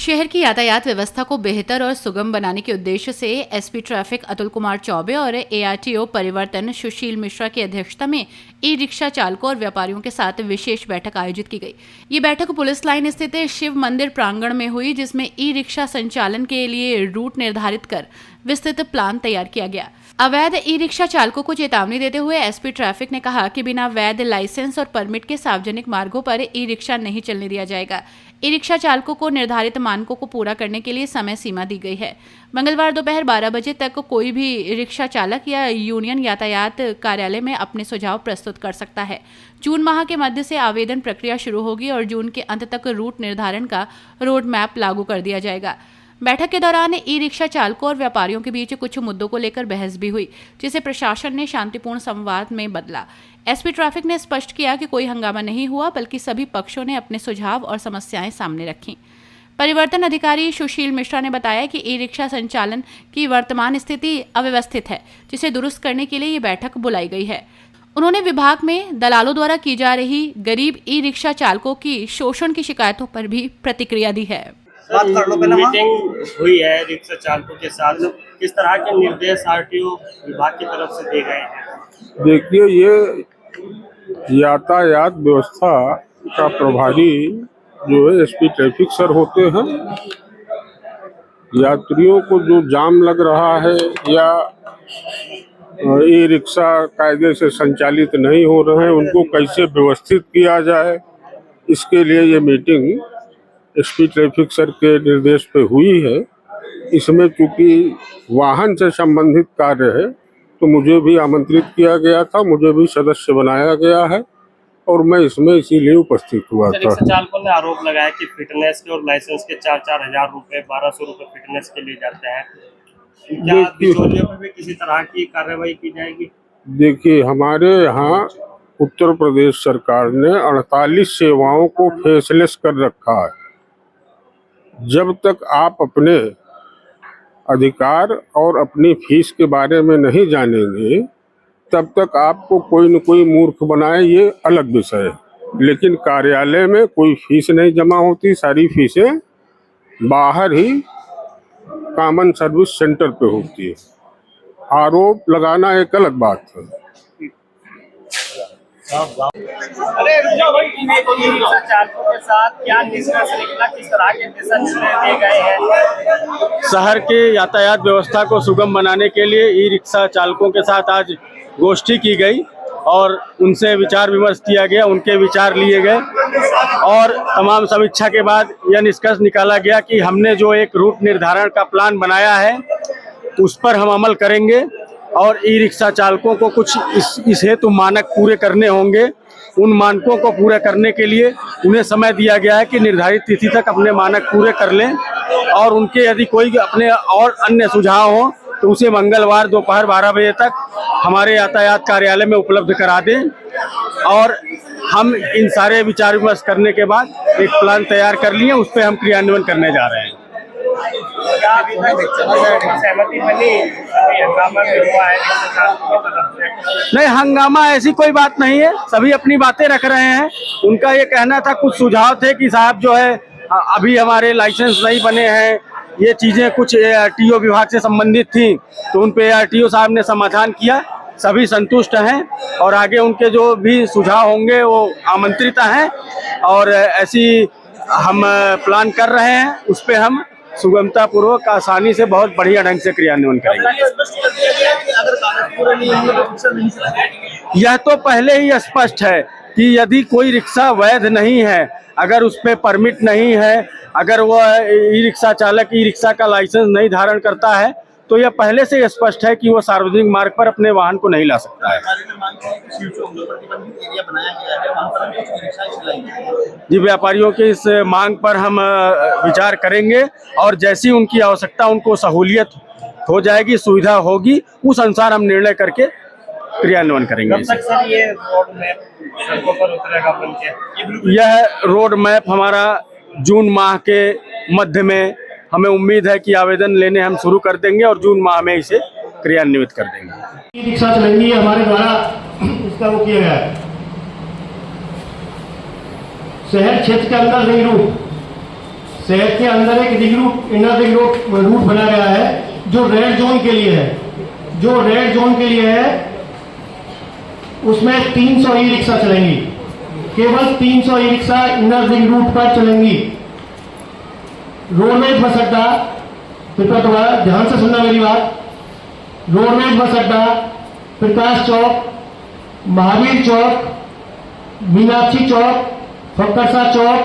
शहर की यातायात व्यवस्था को बेहतर और सुगम बनाने के उद्देश्य से एसपी ट्रैफिक अतुल कुमार चौबे और एआरटीओ परिवर्तन सुशील मिश्रा की अध्यक्षता में ई रिक्शा चालकों और व्यापारियों के साथ विशेष बैठक आयोजित की गई। ये बैठक पुलिस लाइन स्थित शिव मंदिर प्रांगण में हुई, जिसमें ई रिक्शा संचालन के लिए रूट निर्धारित कर विस्तृत प्लान तैयार किया गया। अवैध ई रिक्शा चालकों को चेतावनी देते हुए एसपी ट्रैफिक ने कहा कि बिना वैध लाइसेंस और परमिट के सार्वजनिक मार्गों पर ई रिक्शा नहीं चलने दिया जाएगा। ई रिक्शा चालकों को निर्धारित मानकों को पूरा करने के लिए समय सीमा दी गई है। मंगलवार दोपहर 12 बजे तक कोई भी रिक्शा चालक या यूनियन यातायात कार्यालय में अपने सुझाव प्रस्तुत कर सकता है। जून माह के मध्य से आवेदन प्रक्रिया शुरू होगी और जून के अंत तक रूट निर्धारण का रोड मैप लागू कर दिया जाएगा। बैठक के दौरान ई रिक्शा चालकों और व्यापारियों के बीच कुछ मुद्दों को लेकर बहस भी हुई, जिसे प्रशासन ने शांतिपूर्ण संवाद में बदला। एसपी ट्रैफिक ने स्पष्ट किया कि कोई हंगामा नहीं हुआ, बल्कि सभी पक्षों ने अपने सुझाव और समस्याएं सामने रखीं। परिवर्तन अधिकारी सुशील मिश्रा ने बताया कि ई रिक्शा संचालन की वर्तमान स्थिति अव्यवस्थित है, जिसे दुरुस्त करने के लिए ये बैठक बुलाई गई है। उन्होंने विभाग में दलालों द्वारा की जा रही गरीब ई रिक्शा चालकों की शोषण की शिकायतों पर भी प्रतिक्रिया दी है। मीटिंग हुई है रिक्शा चालकों के साथ, किस तरह के निर्देश आरटीओ विभाग की तरफ से दिए गए हैं? देखिए, ये यातायात व्यवस्था का प्रभारी जो है एसपी ट्रैफिक सर होते हैं। यात्रियों को जो जाम लग रहा है या ई रिक्शा कायदे से संचालित नहीं हो रहे हैं, उनको कैसे व्यवस्थित किया जाए, इसके लिए ये मीटिंग एसपी ट्रैफिक सर के निर्देश पे हुई है। इसमें चूंकि वाहन से संबंधित कार्य है, तो मुझे भी आमंत्रित किया गया था, मुझे भी सदस्य बनाया गया है और मैं इसमें इसीलिए उपस्थित हुआ था। रिक्शा चालकों ने आरोप लगाया कि फिटनेस के और लाइसेंस के 4-4 हजार रुपए, 1200 रुपए फिटनेस के लिए जाते हैं। क्या बिचौलियों पर भी किसी तरह की कार्रवाई की जाएगी? देखिए, हमारे यहाँ उत्तर प्रदेश सरकार ने 48 सेवाओं को फेसलेस कर रखा है। जब तक आप अपने अधिकार और अपनी फीस के बारे में नहीं जानेंगे, तब तक आपको कोई न कोई मूर्ख बनाए, ये अलग विषय है। लेकिन कार्यालय में कोई फीस नहीं जमा होती, सारी फीसें बाहर ही कॉमन सर्विस सेंटर पे होती है। आरोप लगाना एक अलग बात है। चालकों के साथ क्या निष्कर्ष निकला, किस तरह के दिशा निर्देश दिए गए हैं? शहर के यातायात व्यवस्था को सुगम बनाने के लिए ई रिक्शा चालकों के साथ आज गोष्ठी की गई और उनसे विचार विमर्श किया गया, उनके विचार लिए गए और तमाम समीक्षा के बाद यह निष्कर्ष निकाला गया कि हमने जो एक रूट निर्धारण का प्लान बनाया है उस पर हम अमल करेंगे और ई रिक्शा चालकों को कुछ इस हेतु मानक पूरे करने होंगे। उन मानकों को पूरे करने के लिए उन्हें समय दिया गया है कि निर्धारित तिथि तक अपने मानक पूरे कर लें और उनके यदि कोई अपने और अन्य सुझाव हों तो उसे मंगलवार दोपहर 12 बजे तक हमारे यातायात कार्यालय में उपलब्ध करा दें और हम इन सारे विचार विमर्श करने के बाद एक प्लान तैयार कर लिए, उस पर हम क्रियान्वयन करने जा रहे हैं। नहीं, हंगामा ऐसी कोई बात नहीं है, सभी अपनी बातें रख रहे हैं। उनका ये कहना था, कुछ सुझाव थे कि साहब जो है अभी हमारे लाइसेंस नहीं बने हैं, ये चीजें कुछ एआरटीओ विभाग से संबंधित थी, तो उन पे एआरटीओ साहब ने समाधान किया। सभी संतुष्ट हैं और आगे उनके जो भी सुझाव होंगे वो आमंत्रित हैं और ऐसी हम प्लान कर रहे हैं, उस पे हम सुगमता पूर्वक आसानी से बहुत बढ़िया ढंग से क्रियान्वयन करेंगे। यह तो पहले ही स्पष्ट है कि यदि कोई रिक्शा वैध नहीं है, अगर उस पर परमिट नहीं है, अगर वह ई रिक्शा चालक ई रिक्शा का लाइसेंस नहीं धारण करता है, तो यह पहले से स्पष्ट है कि वो सार्वजनिक मार्ग पर अपने वाहन को नहीं ला सकता है। जी, व्यापारियों की इस मांग पर हम विचार करेंगे और जैसी उनकी आवश्यकता, उनको सहूलियत हो जाएगी, सुविधा होगी, उस अनुसार हम निर्णय करके क्रियान्वयन करेंगे। यह रोड मैप हमारा जून माह के मध्य में, हमें उम्मीद है कि आवेदन लेने हम शुरू कर देंगे और जून माह में इसे क्रियान्वित कर देंगे। ई रिक्शा चलेंगी हमारे द्वारा इसका वो किया गया है। शहर क्षेत्र के अंदर रिंग रोड शहर के अंदर एक ring route, inner ring route बना गया है जो रेड जोन के लिए है। जो रेड जोन के लिए है उसमें 300 ई रिक्शा चलेंगी, केवल 300 e rickshaw inner ring route पर चलेंगी। रोडवेज बस अड्डा, कृपया दोबारा ध्यान से सुनना मेरी बात। रोडवेज बस अड्डा, प्रकाश चौक, महावीर चौक, मीनाक्षी चौक, फक्करसा चौक,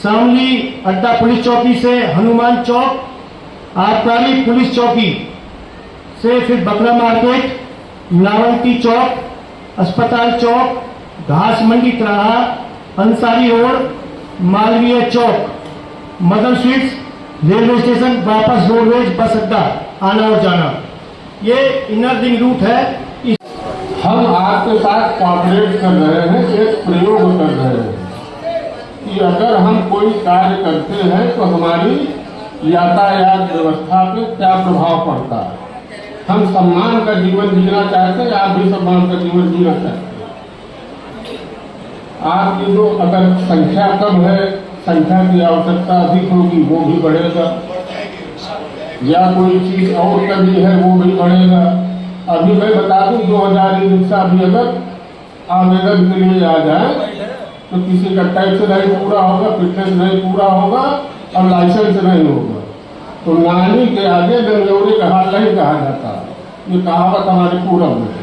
शामली अड्डा पुलिस चौकी से हनुमान चौक, आबकारी पुलिस चौकी से फिर बकरा मार्केट, नावंती चौक, अस्पताल चौक, घास मंडी तिराहा, अंसारी रोड, मालवीय चौक, मदन स्वीट्स, रेलवे स्टेशन, वापस रोडवेज बस अड्डा, आना और जाना। ये इनर रिंग रूट है। हम आपके साथ कॉपरेट कर रहे हैं, एक प्रयोग कर रहे हैं कि अगर हम कोई कार्य करते हैं तो हमारी यातायात व्यवस्था पे क्या प्रभाव पड़ता है। हम सम्मान का जीवन जीना चाहते हैं, आप भी सम्मान का जीवन जीना चाहते हैं। आपकी जो अगर संख्या कम है, संख्या की आवश्यकता अधिक होगी, वो भी बढ़ेगा, या कोई चीज और कमी है वो भी बढ़ेगा। अभी मैं बता दूं 2000 ई रिक्शा भी अगर आवेदन के लिए आ जाए तो किसी का टैक्स नहीं पूरा होगा, फिटनेस नहीं पूरा होगा और लाइसेंस नहीं होगा, तो नानी के आगे गंगौरी का हाल नहीं कहा जाता। ये कहावत हमारे पूरब में है।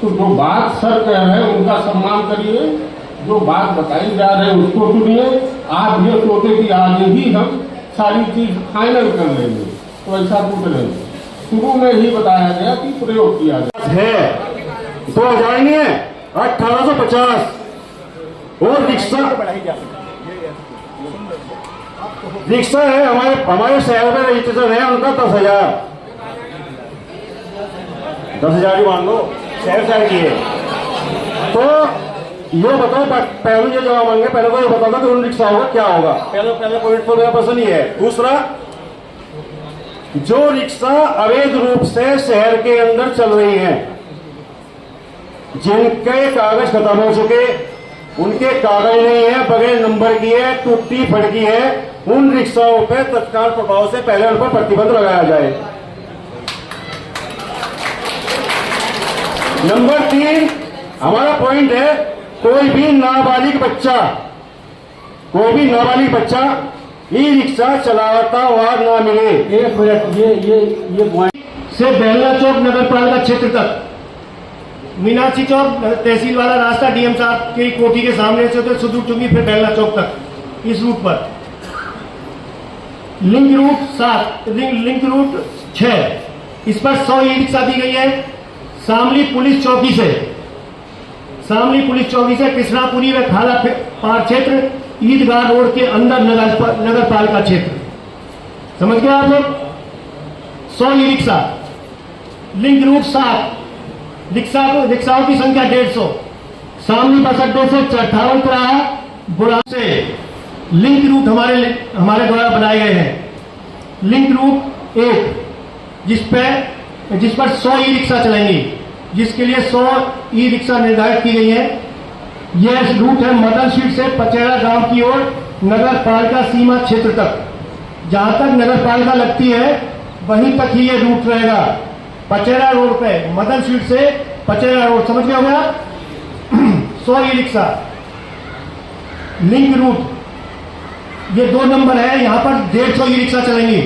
तो जो बात सर कह रहे हैं उनका सम्मान करिए, जो बात बताई जा रही है उसको सुनिए। आप ये सोचे कि आज ही हम सारी चीज फाइनल कर लेंगे, तो ऐसा कुछ नहीं। शुरू में ही बताया गया कि प्रयोग किया गया है 2000 नहीं है, 1850। और रिक्शा है हमारे शहर में रजिस्ट्रेशन है उनका 10,000 ही मान लो, शहर की है। तो ये बताओ, पहले ये जवाब मांगे, पहले तो ये बताओ कि उन रिक्शा होगा क्या होगा। पहले पॉइंट तो मेरा पसंद ही है। दूसरा, जो रिक्शा अवैध रूप से शहर के अंदर चल रही हैं, जिनके कागज खत्म हो चुके, उनके कागज नहीं है, बगैर नंबर की है, टूटी फटकी है, उन रिक्शाओं पे तत्काल प्रभाव से पहले उन पर प्रतिबंध लगाया जाए। नंबर 3 हमारा पॉइंट है, कोई भी नाबालिग बच्चा ई रिक्शा चलाता हुआ ना मिले। 1 मिनट, ये पॉइंट से बेलना चौक नगर पालिका क्षेत्र तक, मीनाक्षी चौक तहसील वाला रास्ता डीएम साहब की कोठी के सामने से होकर सुदूर चुंगी फिर बेलना चौक तक, इस रूट पर। लिंक रूट 7, लिंक रूट 6, इस पर 100 ई रिक्शा दी गई है। शामली पुलिस चौकी से कृष्णापुरी व खाला पार क्षेत्र, ईदगाह रोड के अंदर नगर पालिका क्षेत्र। समझ गए आप लोग? 100 ई रिक्शा। लिंक रूट 7, रिक्शाओं की संख्या 150। शामली बस अड्डे से 58 तिराहा बुरा से लिंक रूट हमारे द्वारा बनाए गए हैं। लिंक रूट 1 जिस पर 100 ई रिक्शा चलेंगी, जिसके लिए 100 ई रिक्शा निर्धारित की गई है। यह रूट है मदन स्वीट से पचेरा गांव की ओर नगर पालिका सीमा क्षेत्र तक। जहां तक नगर पालिका लगती है वहीं तक ही ये रूट रहेगा। पचेरा रोड पे मदन स्वीट से पचेरा रोड, समझ गया होगा? 100 ई रिक्शा। लिंक रूट ये 2 नंबर है, यहाँ पर 150 ई रिक्शा चलेंगी।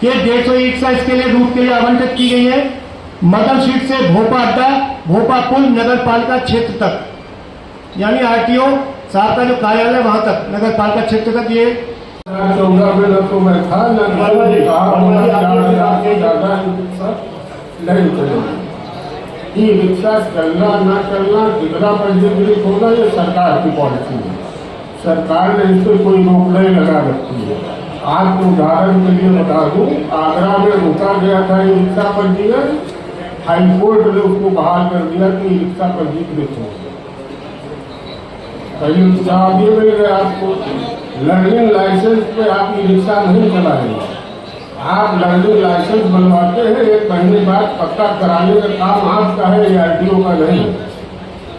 ये 150 ई रिक्शा इसके लिए रूट के लिए आवंटित की गई है। मदन स्वीट से भोपा अड्डा, भोपा पुल नगर पालिका क्षेत्र तक, यानी आरटीओ साहब का जो कार्यालय वहां तक, नगर पालिका क्षेत्र तक। ये 14 में न तो मैं था न नहीं चलेगा। ई रिक्शा चलना न चलना, कितना पंजीकृत होगा, ये सरकार की पॉलिसी है। सरकार ने इस पर कोई रोक नहीं लगा रखी है। आपको उदाहरण के लिए बता दूं, आगरा में रोका गया था ई रिक्शा पंजीयन, हाईकोर्ट ने उसको बहाल कर दिया कि ई रिक्शा पंजीकृत हो। कहीं जवाब ये मिल गया आपको, लर्निंग लाइसेंस पे आप ई रिक्शा नहीं चलाएंगे। आप लर्निंग लाइसेंस बनवाते हैं, 1 महीने बाद पक्का कराने का काम आपका है, आरटीओ का नहीं।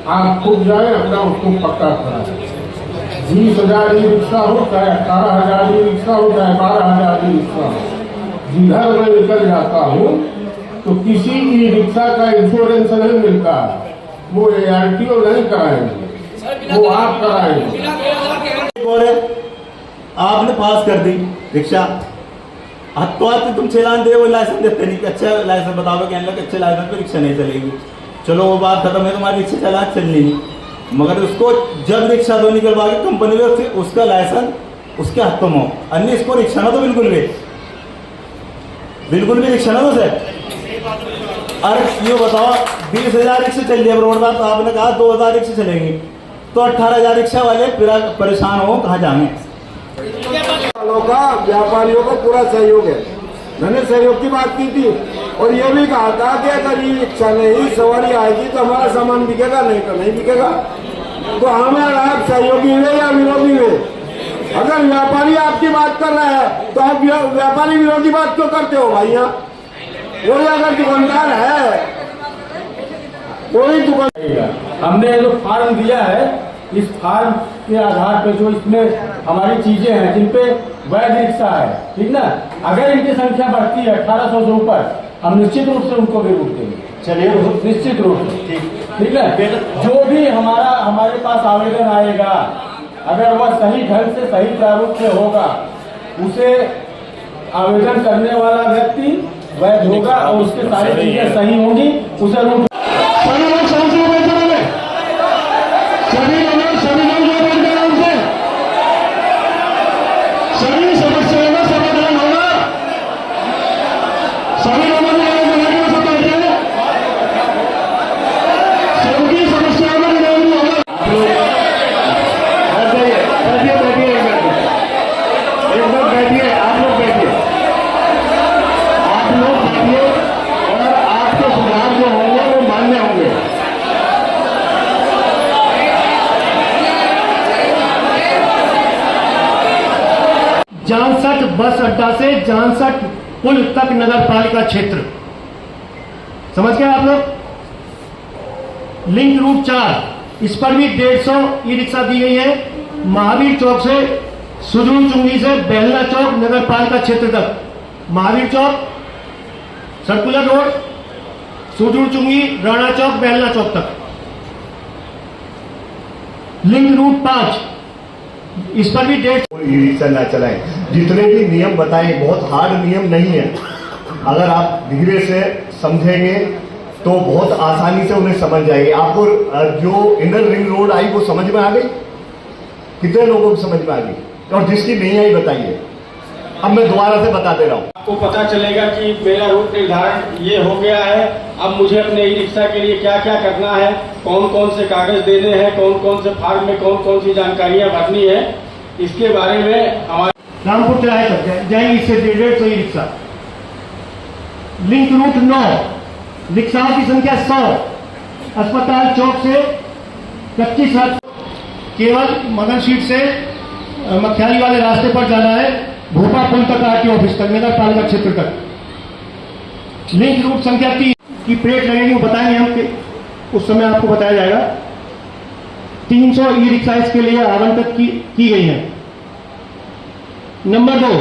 आप खुद जाए अपना उसको पक्का कराएं। 20,000 ई रिक्शा हो, चाहे 18,000 ई रिक्शा हो, चाहे 12,000 ई रिक्शा हो, जिधर मैं निकल जाता हूँ तो किसी ई रिक्शा का इंश्योरेंस नहीं मिलता, वो ARTO नहीं कराएंगे, वो आप कराएंगे। बोले आपने पास कर दी रिक्शा, तो आज तुम चलान दे, वो लाइसेंस देते नहीं कि अच्छा लाइसेंस बताओ कि अच्छे लाइसेंस पे रिक्शा नहीं चलेगी। चलो वो बात खत्म है, तुम्हारी रिक्शा चला चलनी नहीं, मगर उसको जब रिक्शा दो निकलवा के कंपनी में उसका लाइसेंस उसके हाथों में हो, अन्य इसको रिक्शा ना तो बिल्कुल भी रिक्शा ना दो सर। अरे ये बताओ 20,000 रिक्शा चल रही है रोड पर, तो आपने कहा 2,000 रिक्शा चलेंगी, तो 18,000 रिक्शा वाले परेशान हो, कहाँ जाएंगे? का व्यापारियों का पूरा सहयोग है। मैंने सहयोग की बात की थी और ये भी कहा था कि अगर ये रिक्शा नहीं सवारी आएगी तो हमारा सामान बिकेगा, नहीं तो नहीं बिकेगा। तो हमारा आप सहयोगी हुए या विरोधी हुए, अगर व्यापारी आपकी बात कर रहा है तो आप व्यापारी विरोधी बात क्यों करते हो भाई? यहाँ कोई अगर दुकानदार है, कोई दुकान, हमने जो फार्म दिया है, इस फार्म के आधार पे जो इसमें हमारी चीजें हैं जिन पे वैध रिक्शा है, ठीक ना, अगर इनकी संख्या बढ़ती है 1800 से ऊपर, हम निश्चित रूप से उनको भी रोक देंगे। चलिए, निश्चित रूप से, ठीक है। जो भी हमारे पास आवेदन आएगा, अगर वह सही ढंग से सही प्रारूप से होगा, उसे आवेदन करने वाला व्यक्ति वैध होगा और उसके सारी चीजें सही होंगी, उसे रोक। सभी समस्याओं का समाधान होगा, सभी लोगों ने सबकी समस्याओं का निदान होगा। बैठिए, एकदम बैठिए, आप लोग बैठिए और आपके सुधार जो होंगे वो मान्य होंगे। जानसठ बस अड्डा से जानसठ पुल तक नगर पालिका क्षेत्र, समझ गए आप लोग? लिंक रूट 4, इस पर भी 150 ई रिक्शा दी गई है। महावीर चौक से सुदूर चुंगी से बेलना चौक नगर पालिका क्षेत्र तक, महावीर चौक सर्कुलर रोड, सुदूर चुंगी, राणा चौक, बेलना चौक तक। लिंक रूट 5, इस पर भी 150 ई रिक्शा न चलाएं। जितने भी नियम बताए बहुत हार्ड नियम नहीं है, अगर आप धीरे से समझेंगे तो बहुत आसानी से उन्हें समझ जाएंगे। आपको जो इनर रिंग रोड आई वो समझ में आ गई? कितने लोगों को समझ में आ गई? और जिसकी नहीं आई बताइए, अब मैं दोबारा से बता दे रहा हूँ। आपको पता चलेगा कि मेरा रूट निर्धारण ये हो गया है, अब मुझे अपने ई रिक्शा के लिए क्या क्या करना है, कौन कौन से कागज देने हैं, कौन कौन से फार्म में कौन कौन सी जानकारियां भरनी है, इसके बारे में हमारे रामपुर चलाए तक जाएंगे। इससे 150 ई रिक्शा। लिंक रूट 9, रिक्शाओं की संख्या 100, अस्पताल चौक से 25 केवल मगन सीट से मखियाली वाले रास्ते पर जाना है, भोपा पुल तक RTO ऑफिस तक, नगर पालिका क्षेत्र तक। लिंक रूट संख्या 3 की प्लेट लगेगी, वो बताएंगे हम कि उस समय आपको बताया जाएगा। 300 ई रिक्शा इसके लिए आवंटित की गई है। नंबर 2,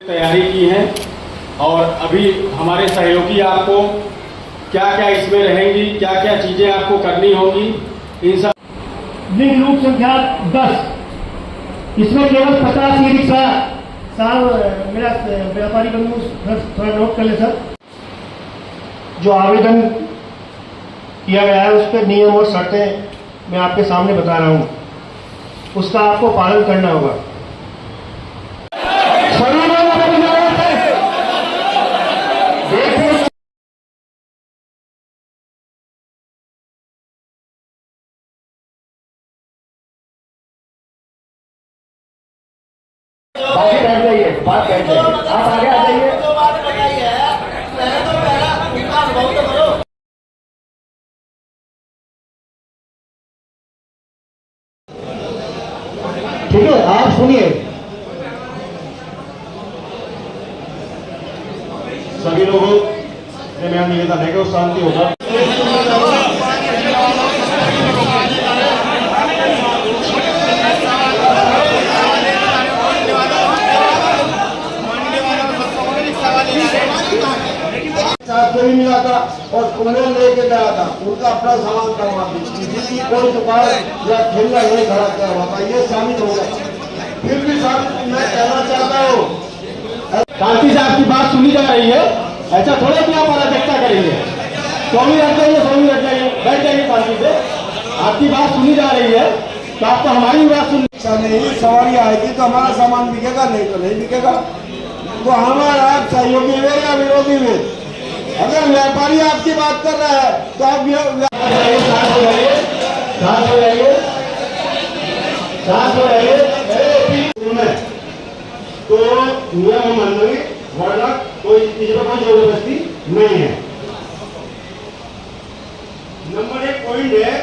तैयारी की है और अभी हमारे सहयोगी आपको क्या क्या इसमें रहेंगी, क्या क्या चीजें आपको करनी होगी, इन सब। लिंक रूट संख्या 10, इसमें केवल 50 ई रिक्शा। साहब मेरा व्यापारी बंधु थोड़ा नोट कर ले सर। जो आवेदन किया गया है उस पर नियम और शर्तें मैं आपके सामने बता रहा हूं, उसका आपको पालन करना होगा। बाकी बैठ जाइए, बात बैठ जाइए, आप आगे आ जाइए। ठीक है, आप सुनिए। इसलिए मेरा निवेदन है कि वो शांति होगा। साथ में भी मिला था और उन्हें लेके गया था, उनका अपना सामान करवा दी, किसी की कोई दुकान या ठेला नहीं खड़ा करवा था, ये शामिल हो गया। फिर भी साहब मैं कहना चाहता हूँ, शांति से आपकी बात सुनी जा रही है, ऐसा थोड़ा कि आप अराजकता करेंगे। 24 हट जाइए, 24 हट जाइए, बैठ जाइए शांति से, आपकी बात सुनी जा रही है तो आपको हमारी भी बात सुननी नहीं। सवारी आएगी तो हमारा सामान बिकेगा, नहीं तो नहीं बिकेगा। तो हमारा आप सहयोगी हुए या विरोधी हुए, अगर व्यापारी आपकी बात कर रहा है तो आप तो नियम मानने वरना कोई जबरदस्ती नहीं है। नंबर 1 पॉइंट है